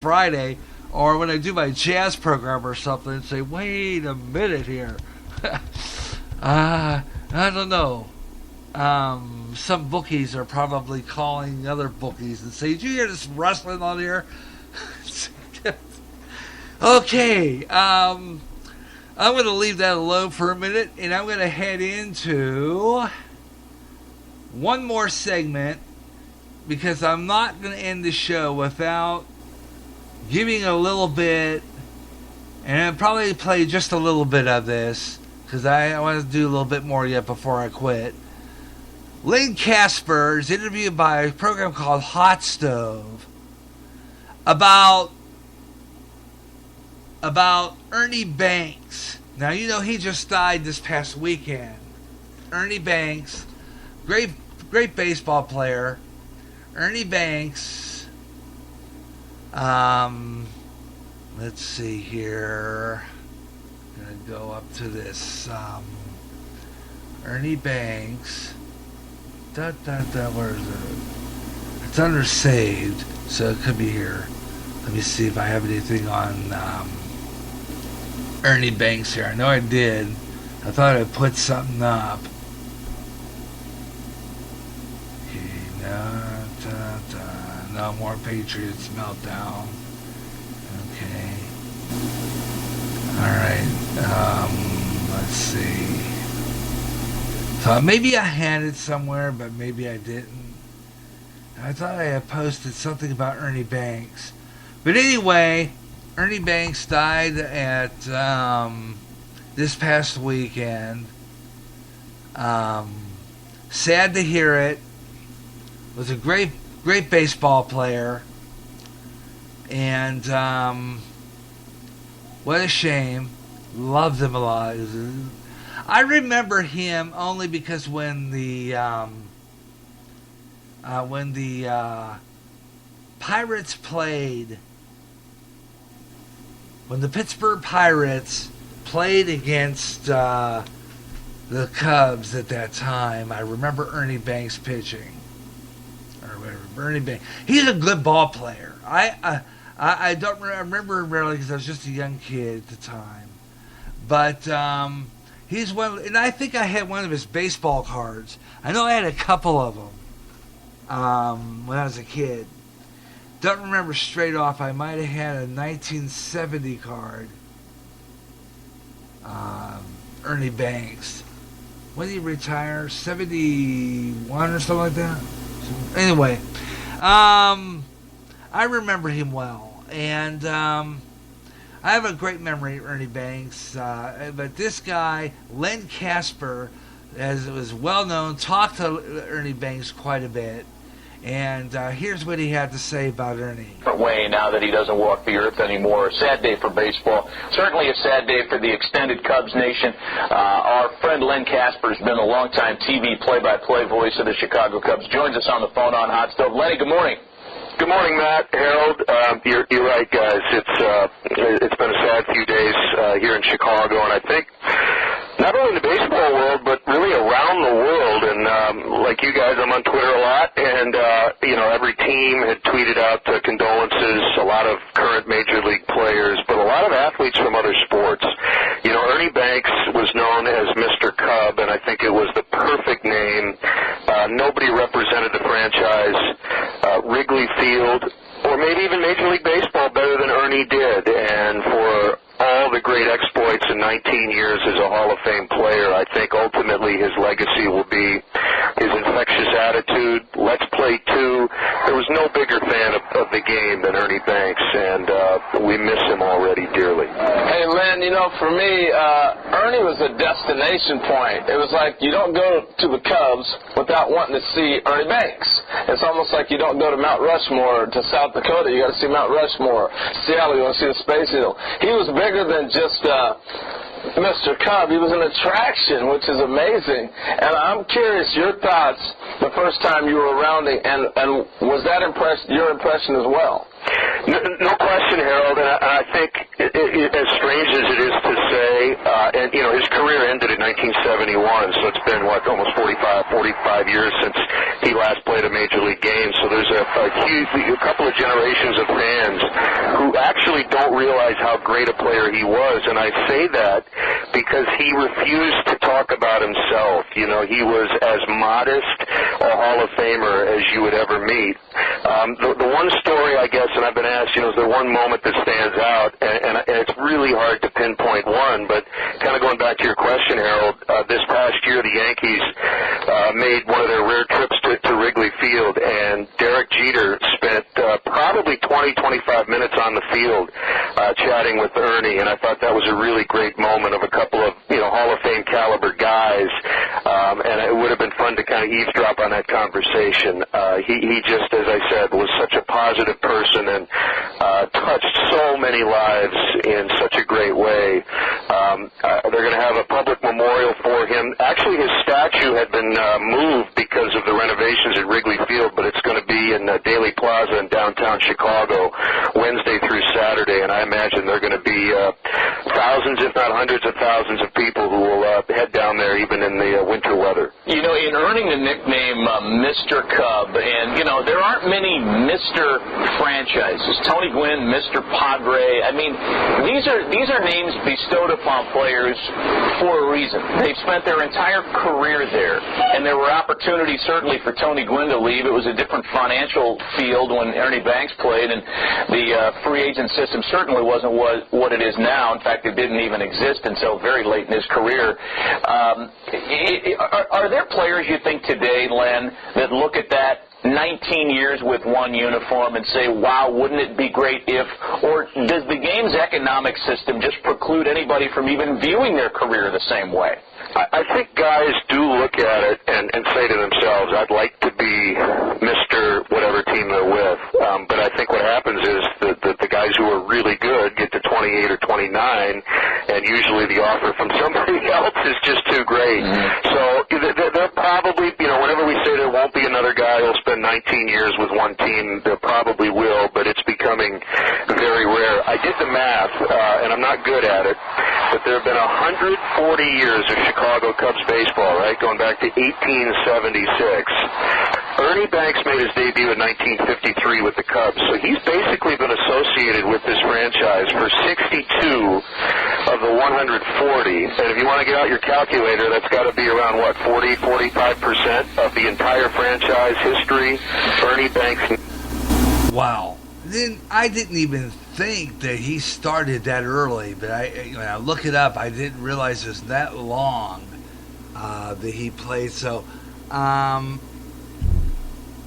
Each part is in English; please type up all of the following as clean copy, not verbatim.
Friday, or when I do my jazz program or something, and say, wait a minute here. I don't know. Some bookies are probably calling other bookies and say, did you hear this wrestling on here? Okay, I'm going to leave that alone for a minute, and I'm going to head into one more segment, because I'm not going to end the show without giving a little bit, and I'll probably play just a little bit of this, because I want to do a little bit more yet before I quit. Len Casper is interviewed by a program called Hot Stove about Ernie Banks. Now, you know, he just died this past weekend. Ernie Banks, great baseball player. Ernie Banks, let's see here. I'm going to go up to this. Ernie Banks. Where is it? It's under saved, so it could be here. Let me see if I have anything on Ernie Banks here. I know I did. I thought I put something up. No more Patriots meltdown. Okay. Alright. Let's see. So maybe I had it somewhere, but maybe I didn't. I thought I had posted something about Ernie Banks. But anyway, Ernie Banks died at this past weekend. Sad to hear it. Was a great baseball player, and what a shame. Loved him a lot. I remember him only because when the Pirates played, when the Pittsburgh Pirates played against the Cubs at that time, I remember Ernie Banks pitching. Ernie Banks. He's a good ball player. I don't remember him really because I was just a young kid at the time. But he's one, and I think I had one of his baseball cards. I know I had a couple of them when I was a kid. Don't remember straight off. I might have had a 1970 card. Ernie Banks. When did he retire? 71 or something like that? Anyway, I remember him well, and I have a great memory of Ernie Banks. But this guy, Len Casper, as it was well known, talked to Ernie Banks quite a bit, and here's what he had to say about Ernie. Way now that he doesn't walk the earth anymore. A sad day for baseball. Certainly a sad day for the extended Cubs nation. Our friend Len Casper has been a longtime TV play-by-play voice of the Chicago Cubs. Joins us on the phone on Hot Stove. Lenny, good morning. Good morning, Matt, Harold. You're right, guys. It's been a sad few days here in Chicago, and I think not only in the baseball world, but really around the world. And like you guys, I'm on Twitter a lot, and every team had tweeted out condolences. A lot of current major league players, but a lot of athletes from other sports. Ernie Banks was known as Mr. Cub, and I think it was the perfect name. Nobody represented the franchise, Wrigley Field, or maybe even Major League Baseball better than Ernie did. And for all the great exploits in 19 years as a Hall of Fame player, I think ultimately his legacy will be his infectious attitude. Let's play two. There was no bigger fan of the game than Ernie Banks, and we miss him already dearly. Hey, Len, for me, Ernie was a destination point. It was like you don't go to the Cubs without wanting to see Ernie Banks. It's almost like you don't go to Mount Rushmore to South Dakota. You got to see Mount Rushmore. Seattle, you want to see the Space Needle. He was bigger than just Mr. Cub. He was an attraction, which is amazing. And I'm curious, your thoughts the first time you were around him, and was that your impression as well? No question, Harold, and I think as strange as it is to say, his career ended in 1971, so it's been, almost 45 years since he last played a Major League game. So there's a couple of generations of fans who actually don't realize how great a player he was, and I say that because he refused to talk about himself. You know, he was as modest a Hall of Famer as you would ever meet. The one story, I guess, and I've been asked, is there one moment that stands out, and it's really hard to pinpoint one, but kind of going back to your question, Harold, this past year the Yankees made one of their rare trips to Wrigley Field, and Derek Jeter spent probably 20-25 minutes on the field chatting with Ernie, and I thought that was a really great moment of a couple of Hall of Fame caliber guys, and it would have been fun to kind of eavesdrop on that conversation. He just, as I said, was such a positive person and touched so many lives in such a great way. They're going to have a public memorial for him. Actually, his statue had been moved because of the renovations at Wrigley Field, but it's going to be in Daley Plaza in downtown Chicago Wednesday through Saturday, and I imagine there are going to be thousands, if not hundreds of thousands of people who will head down there even in the winter weather. In earning the nickname Mr. Cub, and, there aren't many Mr. franchises. Tony Gwynn, Mr. Padre. I mean, these are names bestowed upon players for a reason. They've spent their entire career there, and there were opportunities certainly for Tony Gwynn to leave. It was a different financial field when Ernie Banks played, and the free agent system certainly wasn't what it is now. In fact, it didn't even exist until very late in his career. Are there players you think today, Len, that look at that 19 years with one uniform and say, wow, wouldn't it be great if, or does the game's economic system just preclude anybody from even viewing their career the same way? I think guys do look at it and say to themselves, I'd like to be Mr. whatever team they're with. But I think what happens is that the guys who are really good get to 28 or 29, and usually the offer from somebody else is just too great. Mm-hmm. So they're probably, whenever we say there won't be another guy who'll spend 19 years with one team, there probably will, but it's becoming very rare. I did the math, and I'm not good at it, but there have been 140 years of Chicago Cubs baseball, right, going back to 1876. Ernie Banks made his debut in 1953 with the Cubs, so he's basically been associated with this franchise for 62 of the 140. And if you want to get out your calculator, that's got to be around, 40-45% of the entire franchise history. Ernie Banks. Wow. I didn't even think that he started that early, but when I look it up, I didn't realize it was that long that he played. So,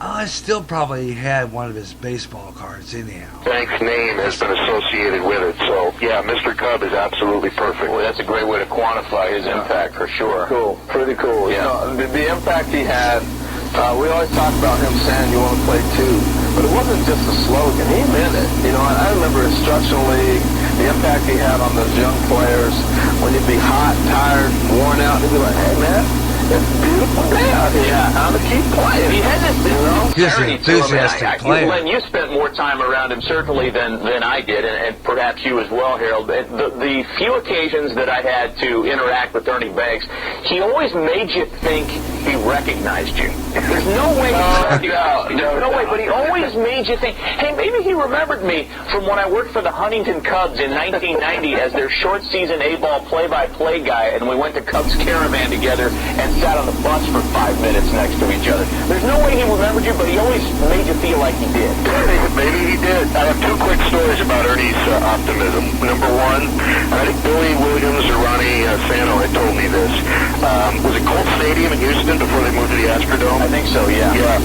I still probably had one of his baseball cards anyhow. Banks' name has been associated with it, so yeah, Mr. Cub is absolutely perfect. Well, that's a great way to quantify his impact for sure. Cool, pretty cool. Yeah. The impact he had, we always talk about him saying you want to play too, but it wasn't just a slogan. He meant it. I remember Instructional League, the impact he had on those young players. When you'd be hot, tired, worn out, he'd be like, hey man, it's a beautiful day out here. Yeah, I'm going to keep playing. He has this He's an enthusiastic player. Len, you spent more time around him certainly than I did, and perhaps you as well, Harold. The few occasions that I had to interact with Ernie Banks, he always made you think he recognized you. There's no way no way, but he always made you think, hey, maybe he remembered me from when I worked for the Huntington Cubs in 1990 as their short season A-ball play-by-play guy, and we went to Cubs Caravan together and sat on the bus for 5 minutes next to each other. There's no way he remembered you, but he always made you feel like he did. Maybe he did. I have two quick stories about Ernie's optimism. Number one, I think Billy Williams or Ronnie Sano had told me this. Was it Colt Stadium in Houston before they moved to the Astrodome? I think so, yeah. Yeah.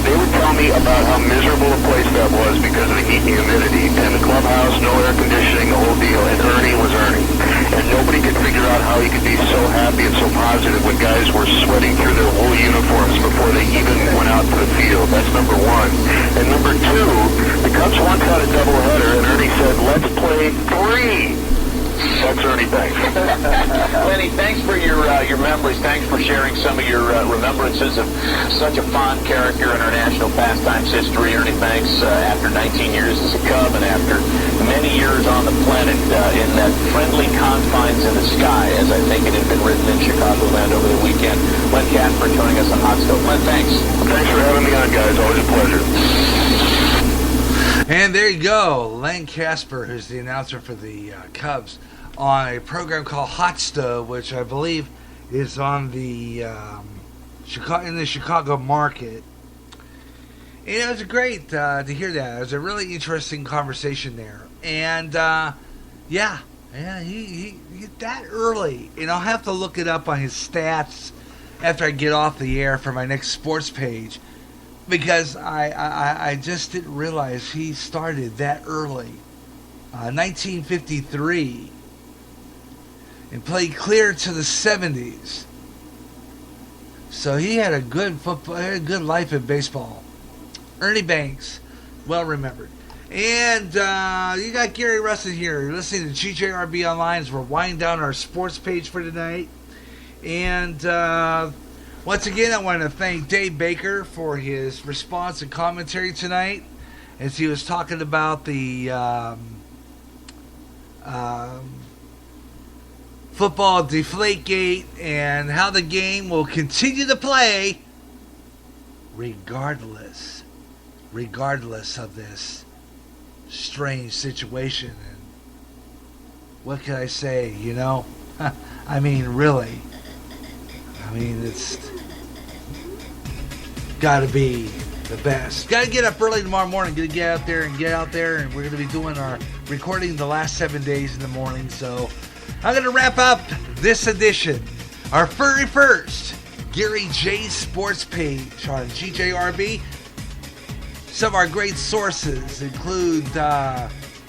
They would tell me about how miserable a place that was because of the heat and humidity, and the clubhouse, no air conditioning, the whole deal, and Ernie was Ernie. And nobody could figure out how he could be so happy and so positive when guys were sweating through their wool uniforms before they even went out to the field. That's number one. And number two, the Cubs once had a doubleheader, and Ernie said, let's play 3. That's Ernie Banks. Lenny, thanks for your memories. Thanks for sharing some of your remembrances of such a fond character in our national pastimes history. Ernie Banks, after 19 years as a Cub and after many years on the planet, in that friendly confines in the sky, as I think it had been written in Chicagoland over the weekend. Len Casper joining us on Hot Stove. Len, thanks. Thanks for having me on, guys. Always a pleasure. And there you go, Len Casper, who's the announcer for the Cubs, on a program called Hot Stove, which I believe is on the in the Chicago market. And it was great to hear that. It was a really interesting conversation there. And he that early. And I'll have to look it up on his stats after I get off the air for my next sports page, because I just didn't realize he started that early. 1953. And played clear to the 70s. So he had a good football, had a good life in baseball. Ernie Banks, well remembered. And you got Gary Rustin here. You're listening to GJRB Online as we're winding down our sports page for tonight. And once again, I want to thank Dave Baker for his response and commentary tonight, as he was talking about the football Deflategate and how the game will continue to play regardless of this strange situation. And what can I say, I mean, really. I mean, it's got to be the best. Got to get up early tomorrow morning. Got to get out there, and we're going to be doing our recording the last 7 days in the morning. So I'm going to wrap up this edition, our very first Gary J Sports page on GJRB. Some of our great sources include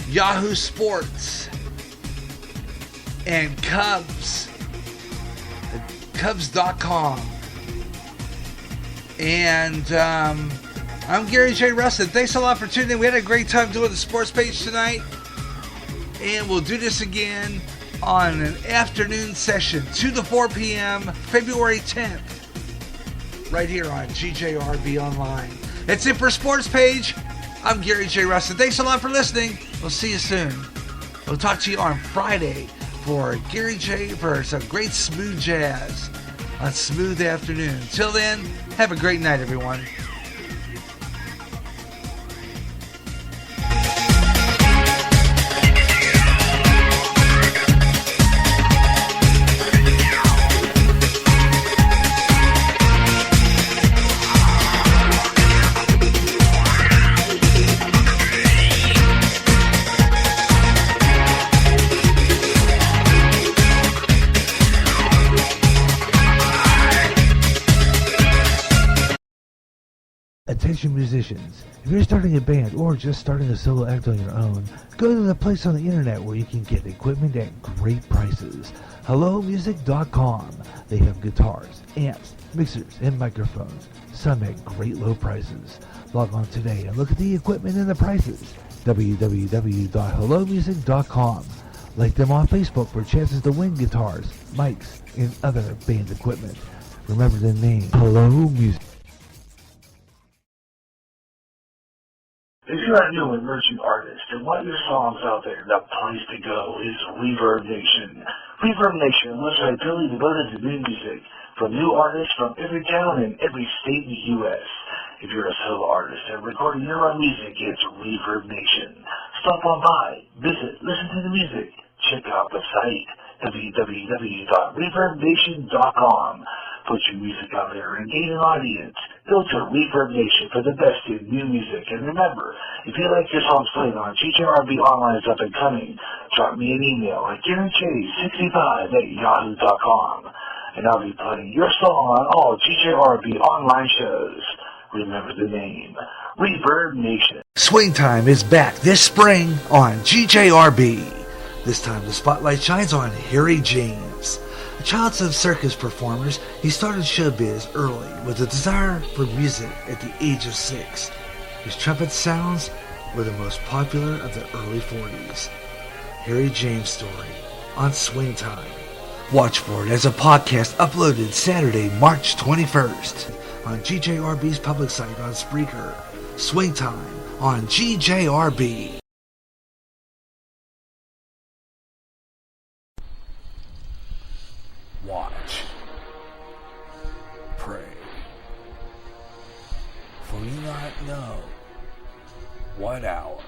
Yahoo Sports and Cubs, Cubs.com. And I'm Gary J. Rustin. Thanks a lot for tuning in. We had a great time doing the sports page tonight. And we'll do this again on an afternoon session, 2 to 4 p.m., February 10th, right here on GJRB Online. That's it for Sports Page. I'm Gary J. Rustin. Thanks a lot for listening. We'll see you soon. We'll talk to you on Friday for Gary J. for some great smooth jazz on Smooth Afternoon. Till then, have a great night, everyone. Attention musicians, if you're starting a band or just starting a solo act on your own, go to the place on the internet where you can get equipment at great prices. HelloMusic.com. They have guitars, amps, mixers, and microphones, some at great low prices. Log on today and look at the equipment and the prices. www.hellomusic.com. Like them on Facebook for chances to win guitars, mics, and other band equipment. Remember the name, Hello Music. If you're a new emerging artist and want your songs out there, the place to go is Reverb Nation. Reverb Nation, a website purely devoted to new music from new artists from every town and every state in the U.S. If you're a solo artist and recording your own music, it's Reverb Nation. Stop on by, visit, listen to the music, check out the site, www.reverbnation.com. Put your music out there and gain an audience. Go to Reverb Nation for the best in new music. And remember, if you like your songs played on GJRB Online is up and coming, drop me an email at GaryJ65@yahoo.com. And I'll be playing your song on all GJRB Online shows. Remember the name, Reverb Nation. Swing Time is back this spring on GJRB. This time the spotlight shines on Harry James. A child of circus performers, he started showbiz early with a desire for music at the age of 6. His trumpet sounds were the most popular of the early 40s. Harry James' story on Swing Time. Watch for it as a podcast uploaded Saturday, March 21st on GJRB's public site on Spreaker. Swing Time on GJRB. 1 hour.